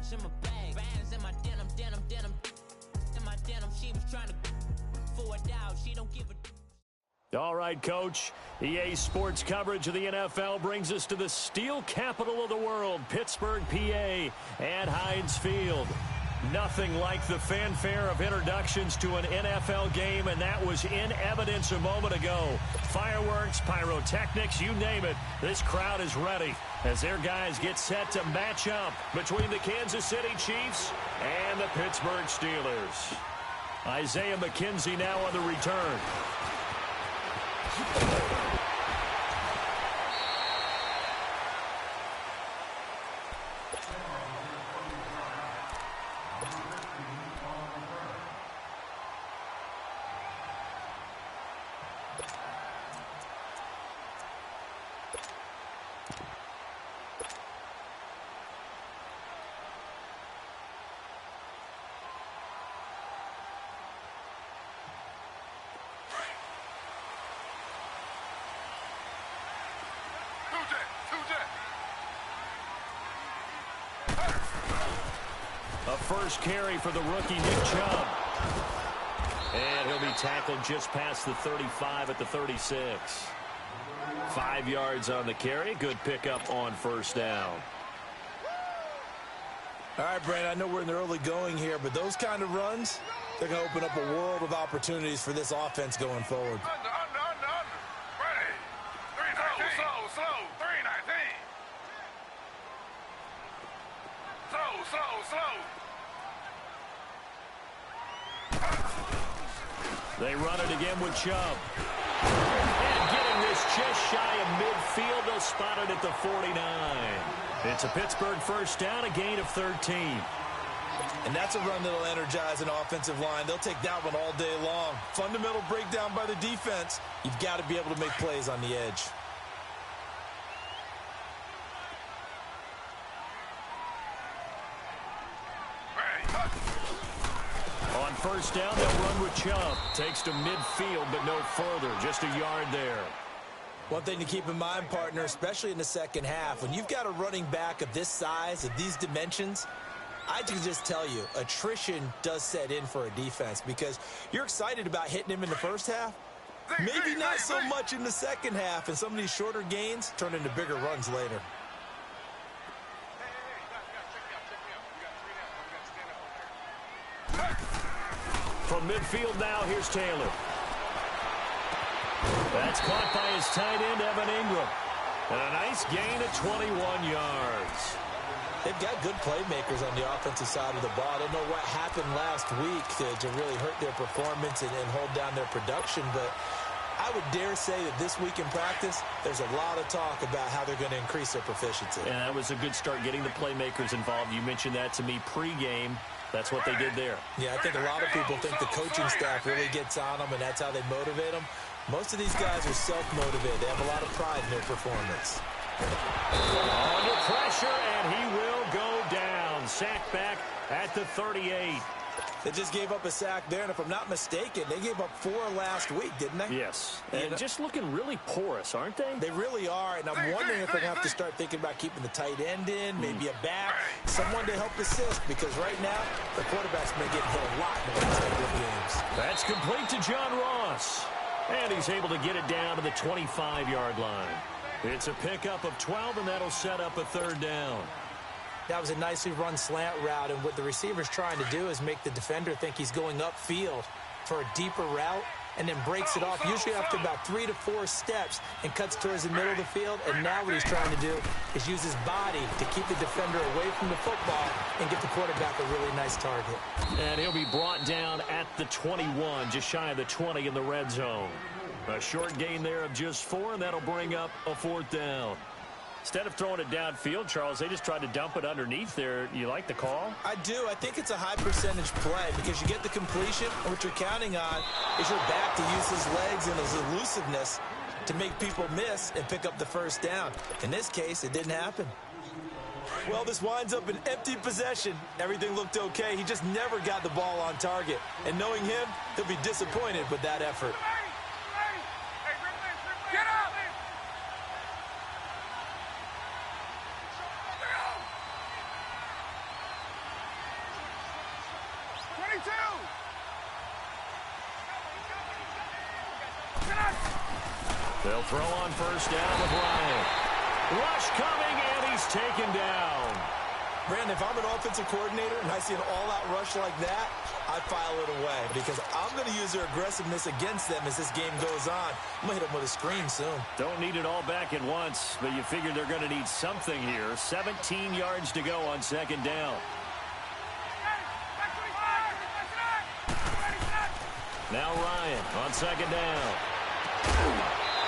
Bags in my bag, bags in my denim. In my denim, she was trying to forward out. She don't give a. All right, Coach. EA Sports coverage of the NFL brings us to the steel capital of the world, Pittsburgh, PA, and Heinz Field. Nothing like the fanfare of introductions to an NFL game, and that was in evidence a moment ago. Fireworks, pyrotechnics, you name it. This crowd is ready as their guys get set to match up between the Kansas City Chiefs and the Pittsburgh Steelers. Isaiah McKenzie now on the return. A first carry for the rookie Nick Chubb. And he'll be tackled just past the 35 at the 36. 5 yards on the carry. Good pickup on first down. All right, Brandon, I know we're in the early going here, but those kind of runs, they're going to open up a world of opportunities for this offense going forward. Under. Ready. 319. Slow. 319. Slow. They run it again with Chubb. And getting this just shy of midfield, they'll spot it at the 49. It's a Pittsburgh first down, a gain of 13. And that's a run that'll energize an offensive line. They'll take that one all day long. Fundamental breakdown by the defense. You've got to be able to make plays on the edge. On first down, they'll run with Chubb. Takes to midfield, but no further. Just a yard there. One thing to keep in mind, partner, especially in the second half, when you've got a running back of this size, of these dimensions, I can just tell you, attrition does set in for a defense because you're excited about hitting him in the first half. Maybe not so much in the second half, and some of these shorter gains turn into bigger runs later. From midfield now, here's Taylor. That's caught by his tight end, Evan Ingram. And a nice gain of 21 yards. They've got good playmakers on the offensive side of the ball. I don't know what happened last week to really hurt their performance and hold down their production, but I would dare say that this week in practice, there's a lot of talk about how they're going to increase their proficiency. And that was a good start, getting the playmakers involved. You mentioned that to me pregame. That's what they did there. Yeah, I think a lot of people think the coaching staff really gets on them, and that's how they motivate them. Most of these guys are self-motivated. They have a lot of pride in their performance. Under pressure, and he will go down. Sacked back at the 38. They just gave up a sack there, and if I'm not mistaken, they gave up 4 last week, didn't they? Yes, and just looking really porous, aren't they? They really are, and I'm wondering if they're going to have to start thinking about keeping the tight end in, maybe a back, someone to help assist, because right now, the quarterback's been getting hit a lot in the last couple of games. That's complete to John Ross, and he's able to get it down to the 25-yard line. It's a pickup of 12, and that'll set up a third down. That was a nicely run slant route, and what the receiver's trying to do is make the defender think he's going upfield for a deeper route and then breaks it off, usually after about 3 to 4 steps, and cuts towards the middle of the field. And now what he's trying to do is use his body to keep the defender away from the football and get the quarterback a really nice target. And he'll be brought down at the 21, just shy of the 20 in the red zone. A short gain there of just 4, and that'll bring up a fourth down. Instead of throwing it downfield, Charles, they just tried to dump it underneath there. You like the call? I do. I think it's a high-percentage play because you get the completion, and what you're counting on is your back to use his legs and his elusiveness to make people miss and pick up the first down. In this case, it didn't happen. Well, this winds up an empty possession. Everything looked okay. He just never got the ball on target. And knowing him, he'll be disappointed with that effort. Get up! They'll throw on first down with Ryan. Rush coming, and he's taken down. Brandon, if I'm an offensive coordinator and I see an all-out rush like that, I file it away because I'm going to use their aggressiveness against them as this game goes on. I'm going to hit them with a screen soon. Don't need it all back at once, but you figure they're going to need something here. 17 yards to go on second down. Now Ryan on second down.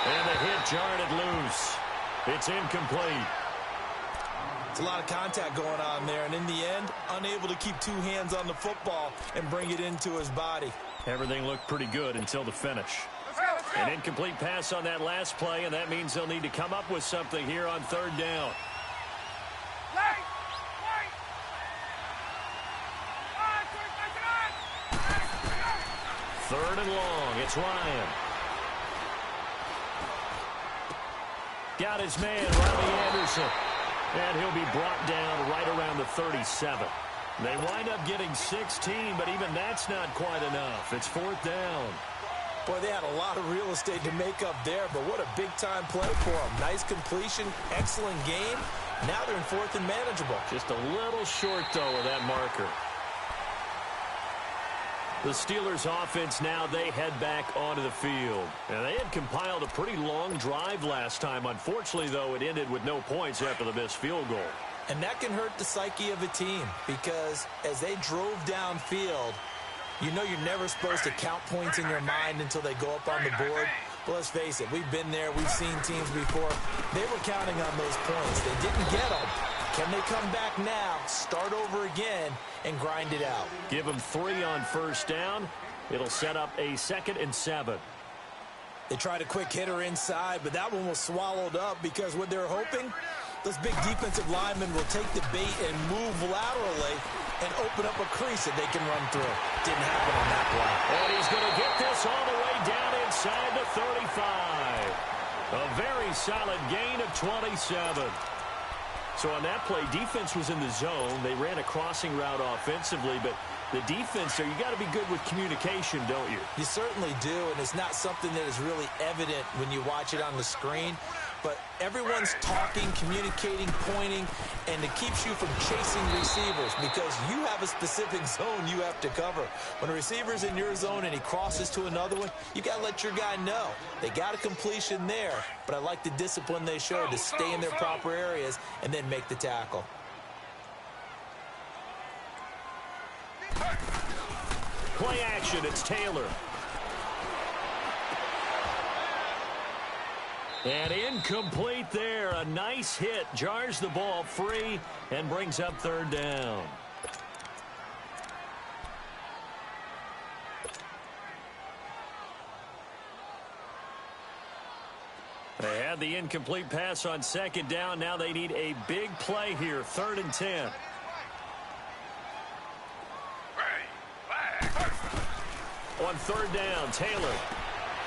And the hit jarred it loose. It's incomplete. It's a lot of contact going on there, and in the end, unable to keep two hands on the football and bring it into his body. Everything looked pretty good until the finish. An incomplete pass on that last play, and that means they'll need to come up with something here on third down. Third and long. It's Ryan. Got his man, Robbie Anderson. And he'll be brought down right around the 37. They wind up getting 16, but even that's not quite enough. It's fourth down. Boy, they had a lot of real estate to make up there, but what a big-time play for them. Nice completion, excellent game. Now they're in fourth and manageable. Just a little short, though, of that marker. The Steelers' offense now, they head back onto the field. And they had compiled a pretty long drive last time. Unfortunately, though, it ended with no points after the missed field goal. And that can hurt the psyche of a team because as they drove downfield, you know you're never supposed to count points in your mind until they go up on the board. But let's face it, we've been there, we've seen teams before. They were counting on those points. They didn't get them. Can they come back now, start over again, and grind it out? Give them 3 on first down. It'll set up a 2nd and 7. They tried a quick hitter inside, but that one was swallowed up because what they're hoping, those big defensive linemen will take the bait and move laterally and open up a crease that they can run through. Didn't happen on that play. And he's going to get this all the way down inside the 35. A very solid gain of 27. So on that play, defense was in the zone. They ran a crossing route offensively, but the defense there, you got to be good with communication, don't you? You certainly do, and it's not something that is really evident when you watch it on the screen. But everyone's talking, communicating, pointing, and it keeps you from chasing receivers because you have a specific zone you have to cover. When a receiver's in your zone and he crosses to another one, you got to let your guy know. They got a completion there, but I like the discipline they showed to stay in their proper areas and then make the tackle. Play action, it's Taylor. And incomplete there. A nice hit. Jars the ball free and brings up third down. They had the incomplete pass on second down. Now they need a big play here. 3rd and 10. On third down, Taylor.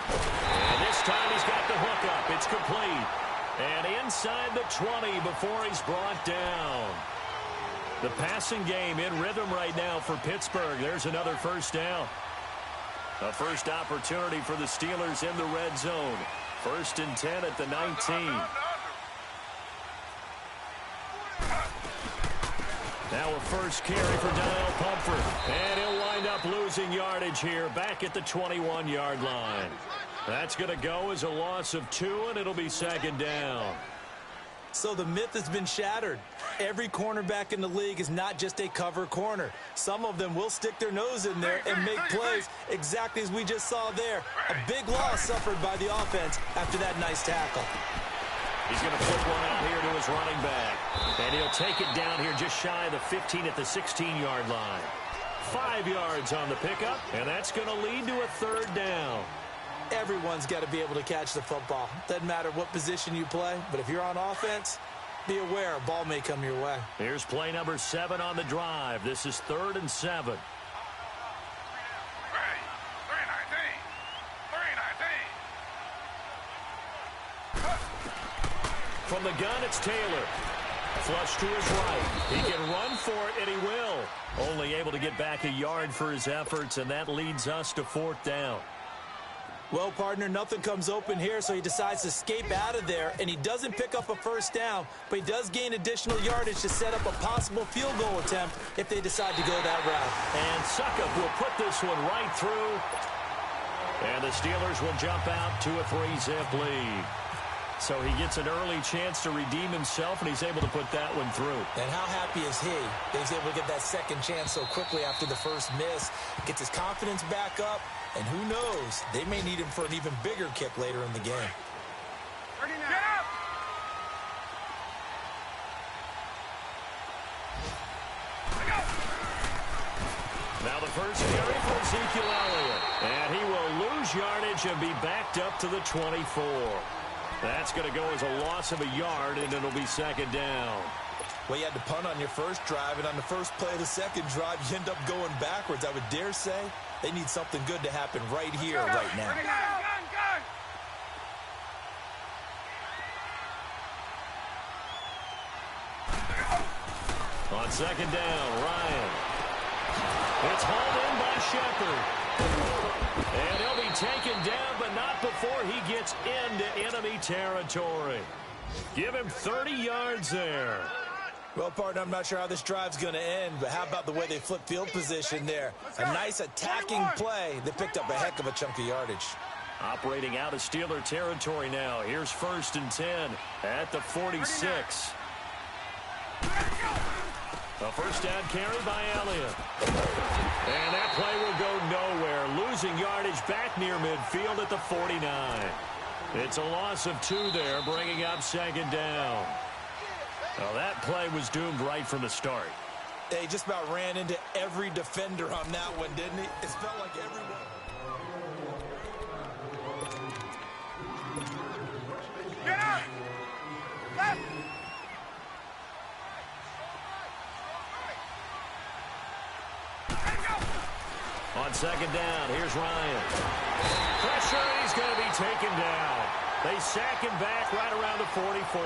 And this time he's got the hook up. It's complete. And inside the 20 before he's brought down. The passing game in rhythm right now for Pittsburgh. There's another first down. A first opportunity for the Steelers in the red zone. 1st and 10 at the 19. Now a first carry for Donnell Pumphrey. And he'll wind up losing yardage here back at the 21-yard line. That's going to go as a loss of 2, and it'll be 2nd down. So the myth has been shattered. Every cornerback in the league is not just a cover corner. Some of them will stick their nose in there and make plays exactly as we just saw there. A big loss suffered by the offense after that nice tackle. He's going to put one out here to his running back. And he'll take it down here just shy of the 15 at the 16-yard line. 5 yards on the pickup, and that's going to lead to a 3rd down. Everyone's got to be able to catch the football. Doesn't matter what position you play, but if you're on offense, be aware a ball may come your way. Here's play number 7 on the drive. This is 3rd and 7. From the gun, it's Taylor. Flush to his right. He can run for it, and he will. Only able to get back a yard for his efforts, and that leads us to 4th down. Well, partner, nothing comes open here, so he decides to escape out of there, and he doesn't pick up a first down, but he does gain additional yardage to set up a possible field goal attempt if they decide to go that route. And Suckup will put this one right through, and the Steelers will jump out to a 3-zip lead. So he gets an early chance to redeem himself, and he's able to put that one through. And how happy is he that he's able to get that second chance so quickly after the first miss, gets his confidence back up, and who knows, they may need him for an even bigger kick later in the game. Get up! Now the first carry for Ezekiel Elliott, and he will lose yardage and be backed up to the 24. That's going to go as a loss of a yard, and it'll be second down. Well, you had to punt on your first drive, and on the first play of the second drive, you end up going backwards. I would dare say they need something good to happen right here, right now. On second down, Ryan. It's hauled in by Shepard. And he'll be taken down, but not before he gets into enemy territory. Give him 30 yards there. Well, partner, I'm not sure how this drive's going to end, but how about the way they flip field position there? A nice attacking play that picked up a heck of a chunk of yardage. Operating out of Steeler territory now. Here's 1st and 10 at the 46. A first down carry by Elliott. And that play will go nowhere. Losing yardage back near midfield at the 49. It's a loss of 2 there, bringing up second down. Well, that play was doomed right from the start. They just about ran into every defender on that one, didn't he? It felt like everyone. Get up! Left! On second down, here's Ryan. Pressure, and he's going to be taken down. They sack him back right around the 44.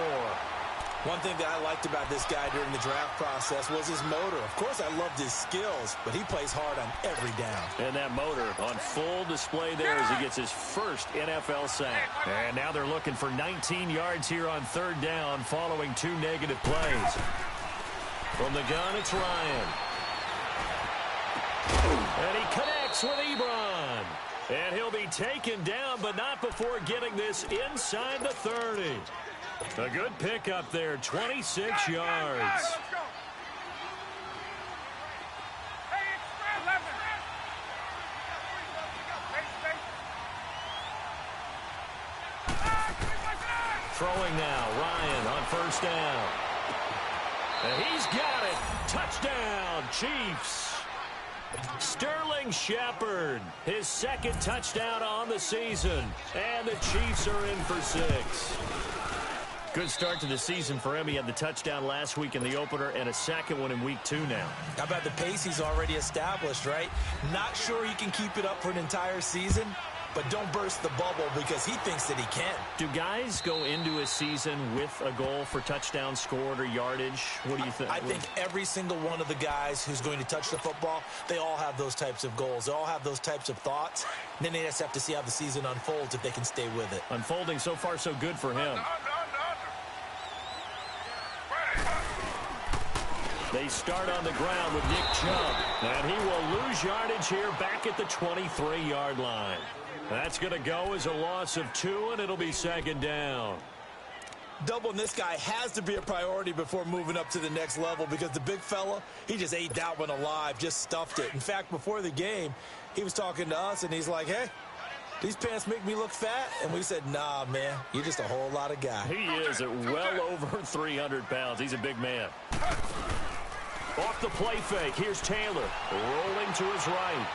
One thing that I liked about this guy during the draft process was his motor. Of course, I loved his skills, but he plays hard on every down. And that motor on full display there as he gets his first NFL sack. And now they're looking for 19 yards here on third down following 2 negative plays. From the gun, it's Ryan. And he connects with Ebron. And he'll be taken down, but not before getting this inside the 30. A good pickup there, 26 yards. Throwing now, Ryan on first down. And he's got it. Touchdown, Chiefs. Sterling Shepard, his second touchdown on the season. And the Chiefs are in for 6. Good start to the season for him. He had the touchdown last week in the opener and a second one in week 2 now. How about the pace he's already established, right? Not sure he can keep it up for an entire season, but don't burst the bubble because he thinks that he can. Do guys go into a season with a goal for touchdowns scored or yardage? What do you think? I think every single one of the guys who's going to touch the football, they all have those types of goals. They all have those types of thoughts. And then they just have to see how the season unfolds if they can stay with it. Unfolding so far so good for him. They start on the ground with Nick Chubb. And he will lose yardage here back at the 23-yard line. That's going to go as a loss of 2, and it'll be second down. Doubling this guy has to be a priority before moving up to the next level because the big fella, he just ate that one alive, just stuffed it. In fact, before the game, he was talking to us, and he's like, hey, these pants make me look fat? And we said, nah, man, you're just a whole lot of guy. He is at well over 300 pounds. He's a big man. Off the play fake, here's Taylor, rolling to his right.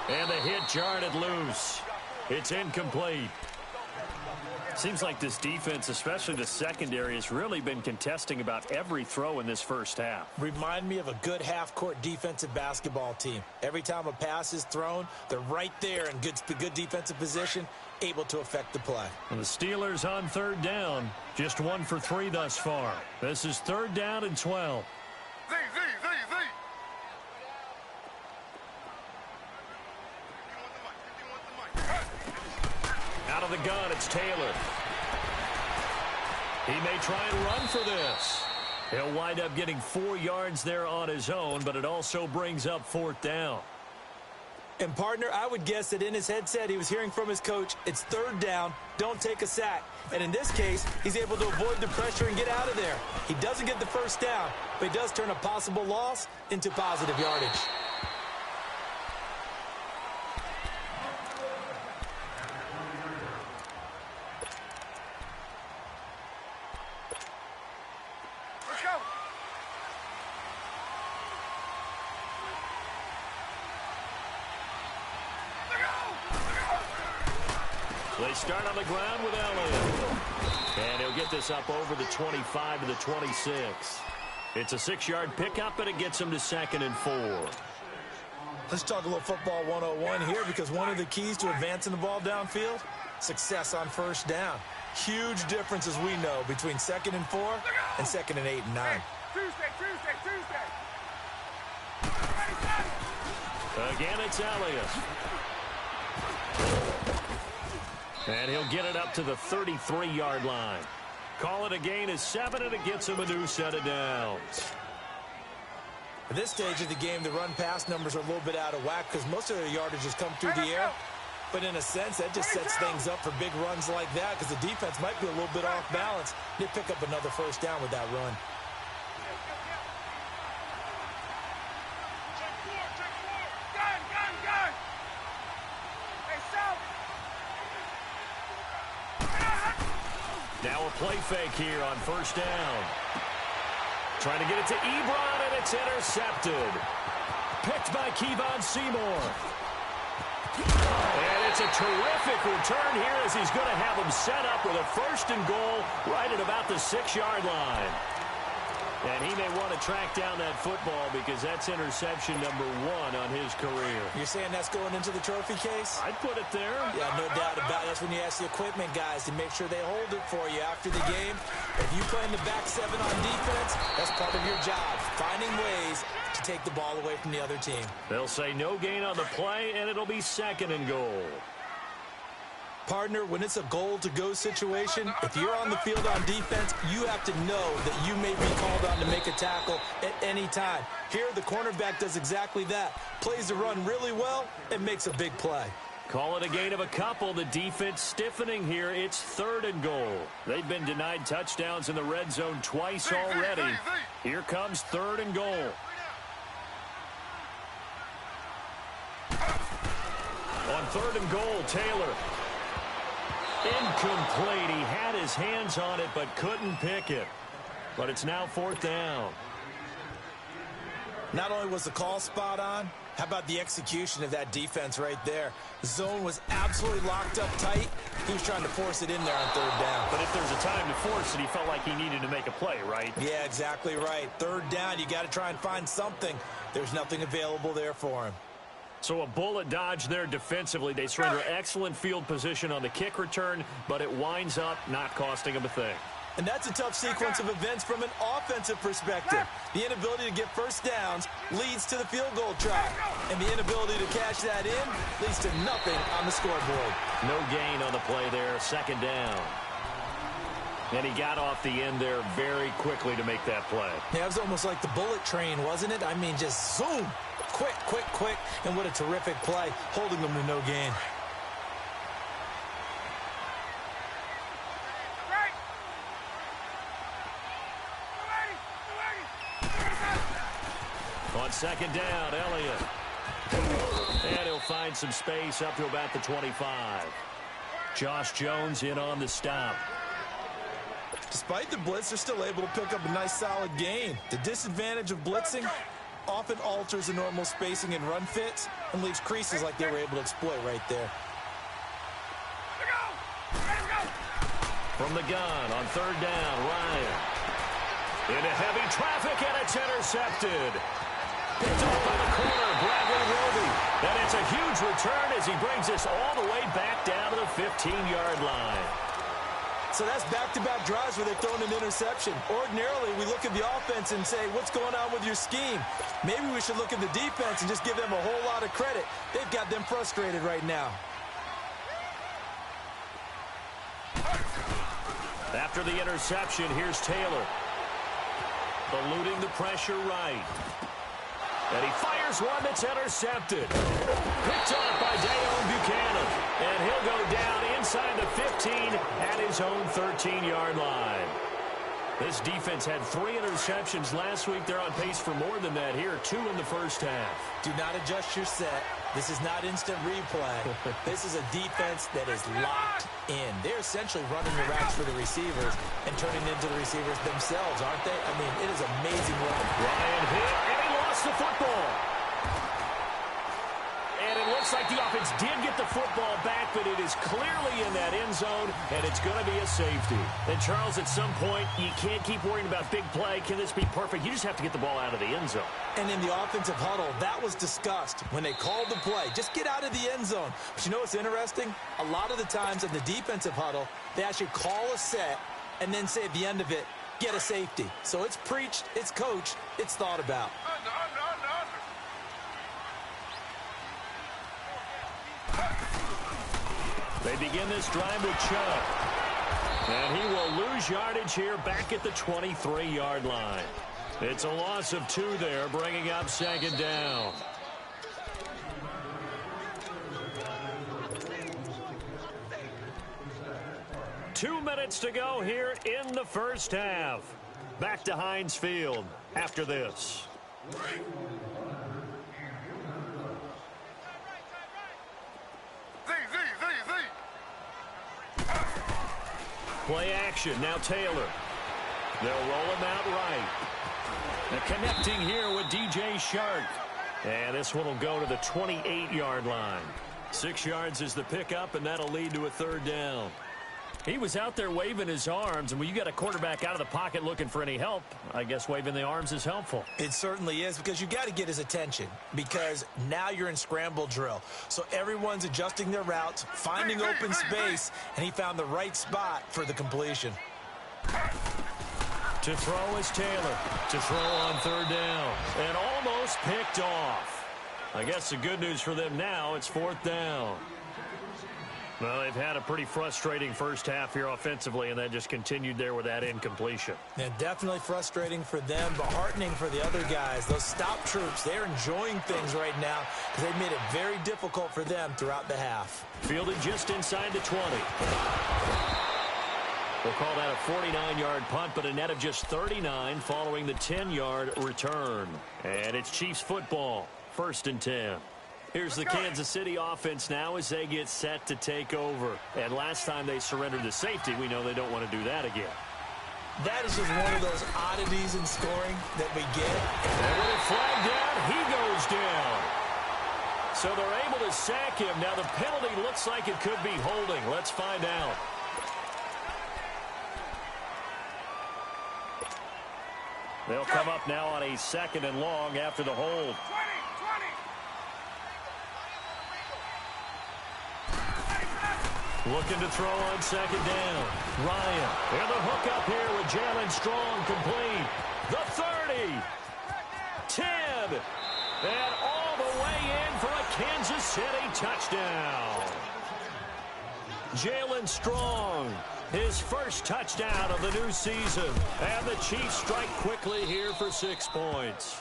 And the hit jarred loose. It's incomplete. Seems like this defense, especially the secondary, has really been contesting about every throw in this first half. Remind me of a good half-court defensive basketball team. Every time a pass is thrown, they're right there in good defensive position, able to affect the play. And the Steelers on third down, just 1 for 3 thus far. This is third down and 12. Z. of the gun, it's Taylor. He may try and run for this. He'll wind up getting 4 yards there on his own, but it also brings up 4th down. And, partner, I would guess that in his headset he was hearing from his coach, it's 3rd down, don't take a sack. And in this case, he's able to avoid the pressure and get out of there. He doesn't get the 1st down, but he does turn a possible loss into positive yardage. Let's go. They start on the ground with Elliott. And he'll get this up over the 25 to the 26. It's a 6-yard pickup, and it gets him to 2nd and 4. Let's talk a little football 101 here, because one of the keys to advancing the ball downfield, success on 1st down. Huge difference, as we know, between 2nd and 4 and 2nd and 8 and 9. Tuesday. Again, it's Elliott. And he'll get it up to the 33-yard line. Call it a gain of 7, and it gets him a new set of downs. At this stage of the game, the run-pass numbers are a little bit out of whack because most of their yardage has come through the air. But in a sense, that just sets things up for big runs like that because the defense might be a little bit off balance. They pick up another 1st down with that run. Gun. Hey, South. Now a play fake here on 1st down. Trying to get it to Ebron, and it's intercepted. Picked by Kevon Seymour. And it's a terrific return here as he's going to have him set up with a 1st and goal right at about the 6-yard line. And he may want to track down that football because that's interception number 1 on his career. You're saying that's going into the trophy case? I'd put it there. Yeah, no doubt about it. That's when you ask the equipment guys to make sure they hold it for you after the game. If you play in the back 7 on defense, that's part of your job, finding ways to take the ball away from the other team. They'll say no gain on the play, and it'll be 2nd and goal. Partner, when it's a goal-to-go situation, if you're on the field on defense, you have to know that you may be called on to make a tackle at any time. Here, the cornerback does exactly that. Plays the run really well and makes a big play. Call it a gain of a couple. The defense stiffening here. It's 3rd and goal. They've been denied touchdowns in the red zone twice already. Here comes 3rd and goal. On 3rd and goal, Taylor. Incomplete. He had his hands on it but couldn't pick it. But it's now 4th down. Not only was the call spot on, how about the execution of that defense right there? The zone was absolutely locked up tight. He was trying to force it in there on 3rd down. But if there's a time to force it, he felt like he needed to make a play, right? Yeah, exactly right. 3rd down, you got to try and find something. There's nothing available there for him. So a bullet dodge there defensively. They surrender excellent field position on the kick return, but it winds up not costing them a thing. And that's a tough sequence of events from an offensive perspective. The inability to get 1st downs leads to the field goal try. And the inability to cash that in leads to nothing on the scoreboard. No gain on the play there, 2nd down. And he got off the end there very quickly to make that play. Yeah, it was almost like the bullet train, wasn't it? I mean, just zoom. Quick. And what a terrific play, holding them to no gain. On 2nd down, Elliott. And he'll find some space up to about the 25. Josh Jones in on the stop. Despite the blitz, they're still able to pick up a nice solid gain. The disadvantage of blitzing often alters the normal spacing and run fits and leaves creases like they were able to exploit right there. From the gun on 3rd down, Ryan. Into heavy traffic, and it's intercepted. Picked off by the corner, Bradley Roby. And it's a huge return as he brings us all the way back down to the 15-yard line. So that's back-to-back drives where they're throwing an interception. Ordinarily, we look at the offense and say, what's going on with your scheme? Maybe we should look at the defense and just give them a whole lot of credit. They've got them frustrated right now. After the interception, here's Taylor. Eluding the pressure right. And he fires one that's intercepted. Picked off by Dayon Buchanan. And he'll go down inside the 15 at his own 13-yard line. This defense had 3 interceptions last week. They're on pace for more than that here, 2 in the first half. Do not adjust your set. This is not instant replay. This is a defense that is locked in. They're essentially running the routes for the receivers and turning into the receivers themselves, aren't they? I mean, it is amazing run. Ryan hit, and he lost the football. And it looks like the offense did get the football back, but it is clearly in that end zone, and it's going to be a safety. And, Charles, at some point, you can't keep worrying about big play. Can this be perfect? You just have to get the ball out of the end zone. And in the offensive huddle, that was discussed when they called the play. Just get out of the end zone. But you know what's interesting? A lot of the times in the defensive huddle, they actually call a set and then say at the end of it, get a safety. So it's preached, it's coached, it's thought about. They begin this drive with Chubb. And he will lose yardage here back at the 23-yard line. It's a loss of 2 there, bringing up second down. Two minutes to go here in the first half. Back to Heinz Field after this. Play action. Now Taylor. They'll roll him out right. Now connecting here with DJ Shark. And this one will go to the 28-yard line. 6 yards is the pickup, and that'll lead to a third down. He was out there waving his arms, and when you got a quarterback out of the pocket looking for any help, I guess waving the arms is helpful. It certainly is, because you got to get his attention, because now you're in scramble drill. So everyone's adjusting their routes, finding open space, and he found the right spot for the completion. To throw is Taylor. To throw on third down. And almost picked off. I guess the good news for them now, it's fourth down. Well, they've had a pretty frustrating first half here offensively, and that just continued there with that incompletion. And definitely frustrating for them, but heartening for the other guys. Those stop troops, they're enjoying things right now because they've made it very difficult for them throughout the half. Fielded just inside the 20. We'll call that a 49-yard punt, but a net of just 39 following the 10-yard return. And it's Chiefs football, 1st and 10. Here's the Kansas City offense now as they get set to take over. And last time they surrendered the safety, we know they don't want to do that again. That is just one of those oddities in scoring that we get. And with it flagged down, he goes down. So they're able to sack him. Now the penalty looks like it could be holding. Let's find out. They'll come up now on a 2nd and long after the hold. Looking to throw on 2nd down. Ryan. And the hook up here with Jalen Strong complete. The 30. 10. And all the way in for a Kansas City touchdown. Jalen Strong. His first touchdown of the new season. And the Chiefs strike quickly here for 6 points.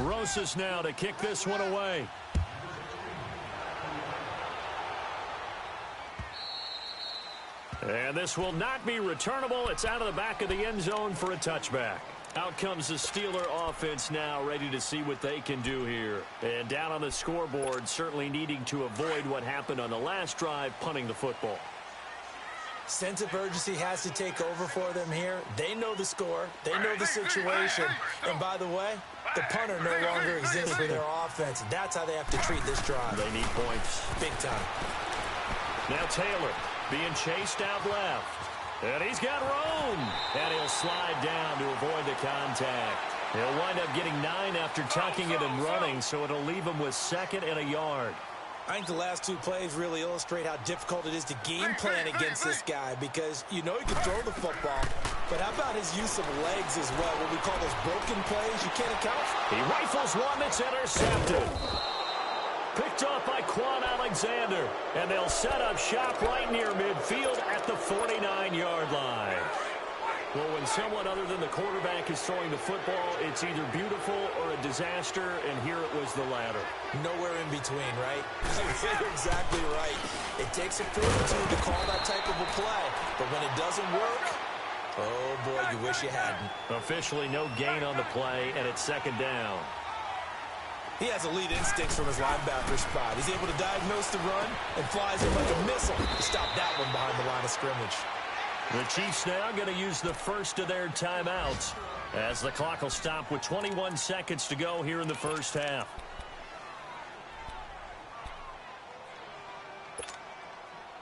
Rosas now to kick this one away. And this will not be returnable. It's out of the back of the end zone for a touchback. Out comes the Steeler offense now, ready to see what they can do here. And down on the scoreboard, certainly needing to avoid what happened on the last drive, punting the football. Sense of urgency has to take over for them here. They know the score. They know the situation. And by the way, the punter no longer exists for their offense. That's how they have to treat this drive. They need points. Big time. Now Taylor being chased out left. And he's got room. And he'll slide down to avoid the contact. He'll wind up getting 9 after tucking it and running, so it'll leave him with 2nd and a yard. I think the last 2 plays really illustrate how difficult it is to game plan against this guy, because you know he can throw the football, but how about his use of legs as well? What we call those broken plays you can't account for. He rifles one that's intercepted. Picked off by Quan Alexander. And they'll set up shop right near midfield at the 49-yard line. Well, when someone other than the quarterback is throwing the football, it's either beautiful or a disaster, and here it was the latter. Nowhere in between, right? You're exactly right. It takes a fortitude to call that type of a play, but when it doesn't work, oh boy, you wish you hadn't. Officially no gain on the play, and it's second down. He has elite instincts from his linebacker spot. He's able to diagnose the run and flies it like a missile to stop that one behind the line of scrimmage. The Chiefs now going to use the first of their timeouts as the clock will stop with 21 seconds to go here in the first half.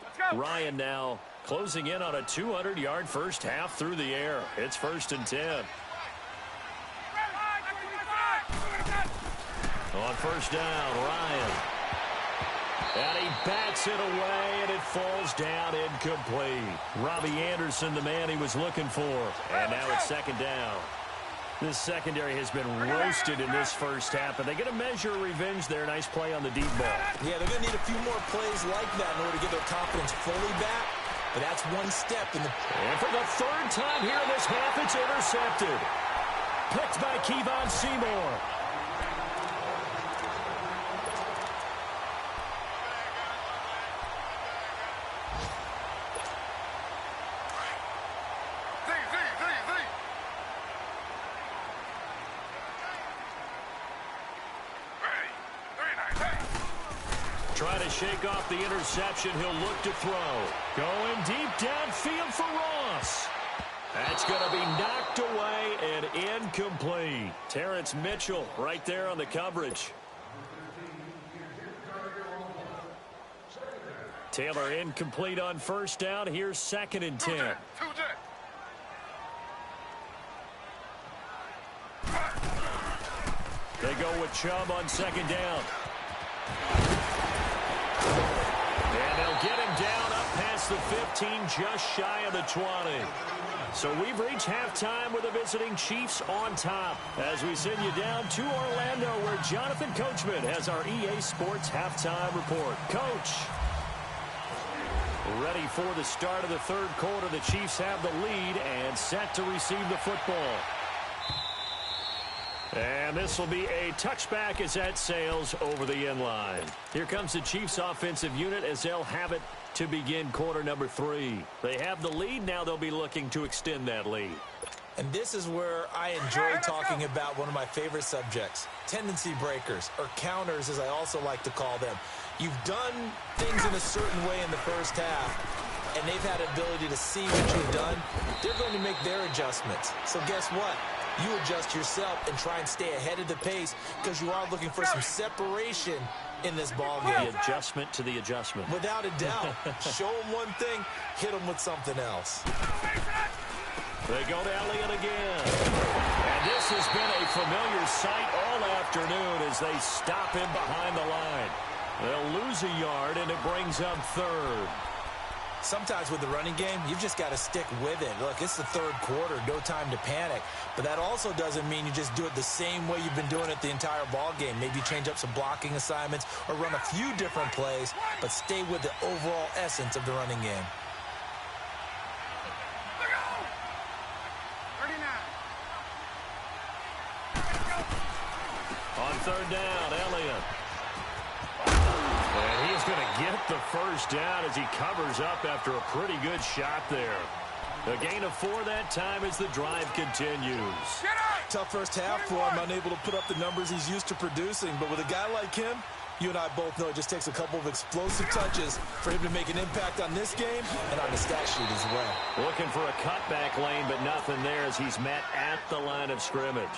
Let's go. Ryan now closing in on a 200-yard first half through the air. It's 1st and 10. On first down, Ryan. And he bats it away, and it falls down incomplete. Robbie Anderson, the man he was looking for. And now it's second down. This secondary has been roasted in this first half, and they're going to measure revenge there. Nice play on the deep ball. Yeah, they're going to need a few more plays like that in order to get their confidence fully back. But that's one step in the... And for the third time here in this half, it's intercepted. Picked by Kevon Seymour. Trying to shake off the interception. He'll look to throw. Going deep downfield for Ross. That's going to be knocked away and incomplete. Terrence Mitchell right there on the coverage. Taylor incomplete on first down. Here's 2nd and 10. They go with Chubb on second down. And they'll get him down up past the 15, just shy of the 20. So we've reached halftime with the visiting Chiefs on top as we send you down to Orlando where Jonathan Coachman has our EA Sports halftime report. Coach. Ready for the start of the third quarter. The Chiefs have the lead and set to receive the football. And this will be a touchback as that sails over the end line. Here comes the Chiefs offensive unit as they'll have it to begin quarter number 3. They have the lead. Now they'll be looking to extend that lead. And this is where I enjoy talking about one of my favorite subjects, tendency breakers, or counters as I also like to call them. You've done things in a certain way in the first half, and they've had an ability to see what you've done. They're going to make their adjustments. So guess what? You adjust yourself and try and stay ahead of the pace because you are looking for some separation in this ball game. The adjustment to the adjustment. Without a doubt. Show them one thing, hit them with something else. They go to Elliott again. And this has been a familiar sight all afternoon as they stop him behind the line. They'll lose a yard, and it brings up 3rd. Sometimes with the running game, you've just got to stick with it. Look, it's the third quarter, no time to panic. But that also doesn't mean you just do it the same way you've been doing it the entire ball game. Maybe change up some blocking assignments or run a few different plays, but stay with the overall essence of the running game. On third down, Elliott. And he's going to get the first down as he covers up after a pretty good shot there. A gain of 4 that time as the drive continues. Tough first half for him, unable to put up the numbers he's used to producing. But with a guy like him, you and I both know it just takes a couple of explosive touches for him to make an impact on this game and on the stat sheet as well. Looking for a cutback lane, but nothing there as he's met at the line of scrimmage.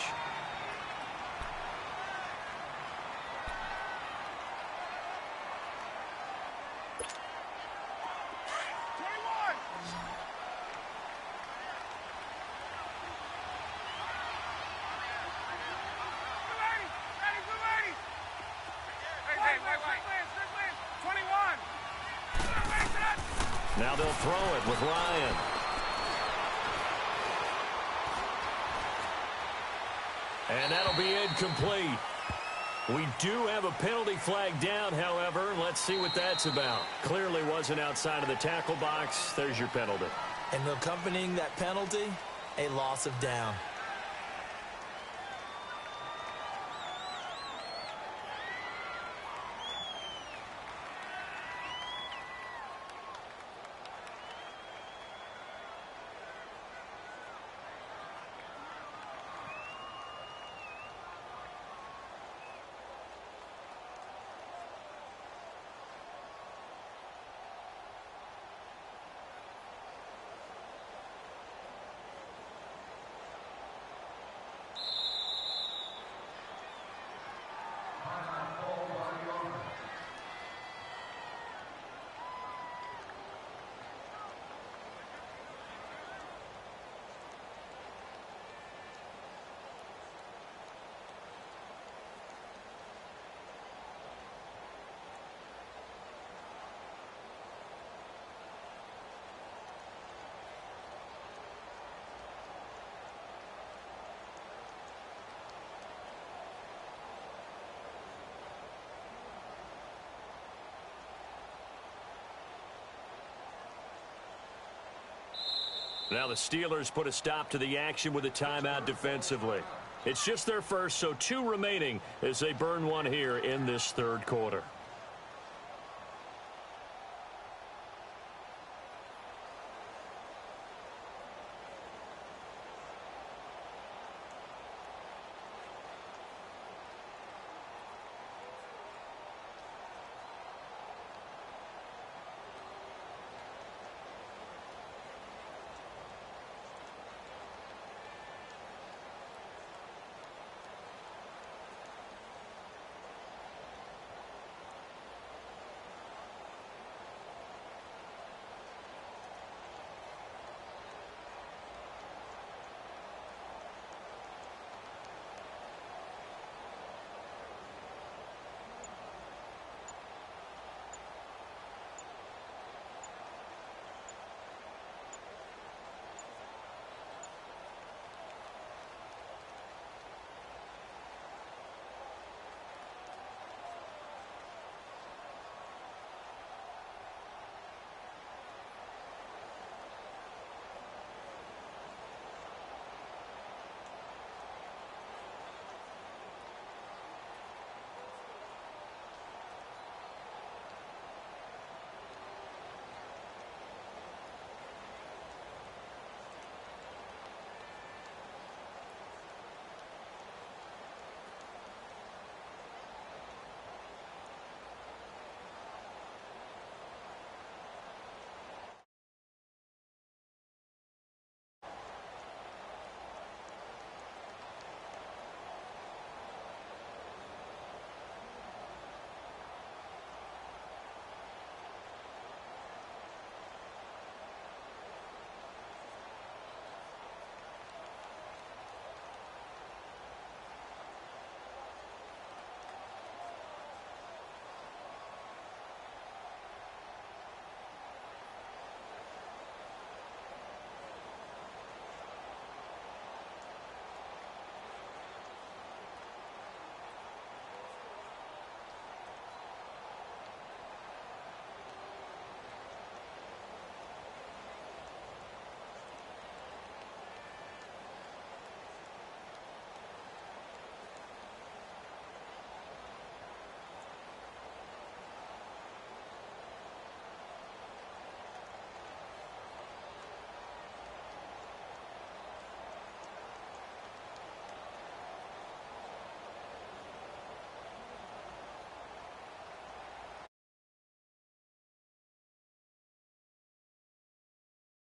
Now they'll throw it with Ryan. And that'll be incomplete. We do have a penalty flag down, however. Let's see what that's about. Clearly wasn't outside of the tackle box. There's your penalty. And accompanying that penalty, a loss of down. Now the Steelers put a stop to the action with a timeout defensively. It's just their first, so 2 remaining as they burn one here in this third quarter.